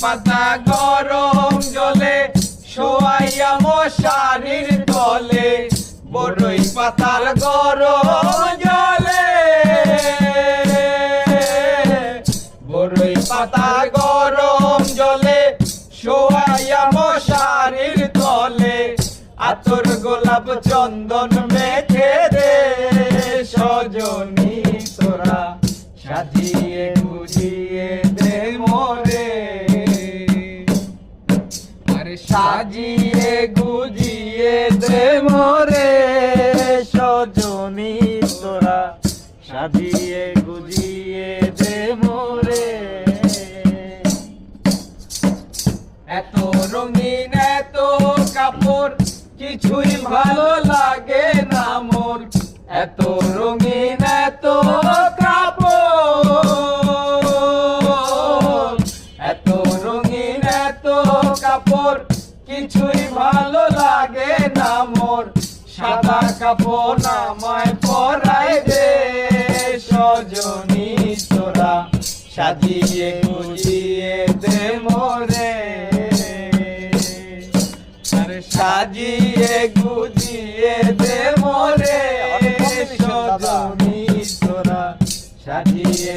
পাতা গরম জলে শোয়াইয়া মশারির তলে, বড়ই পাতার গরম জলে, বড়ই পাতার গরম জলে শোয়াইয়া মশারির তলে, আতর গোলাপ চন্দন মেখে দে সজনী তোরা, সাজিয়ে গুজিয়ে দে মোরে, আরে সাজিয়ে গুজিয়ে দে মোরে সজনী তোরা, সাজিয়ে গুজিয়ে দে মোরে। এত রঙিন এত কাপড় কিছুই ভালো লাগে না মোর, এত রঙিন এত কাপড়, এত রঙিন এত কাপড় কিছুই ভালো লাগে না মোর, সাদা কাপড় আমায় পরাই দে সজনী তোরা, সাজিয়ে গুজিয়ে দে মোরে, সাজিয়ে গুজিয়ে দে মোরে সজনী তোরা, সাজিয়ে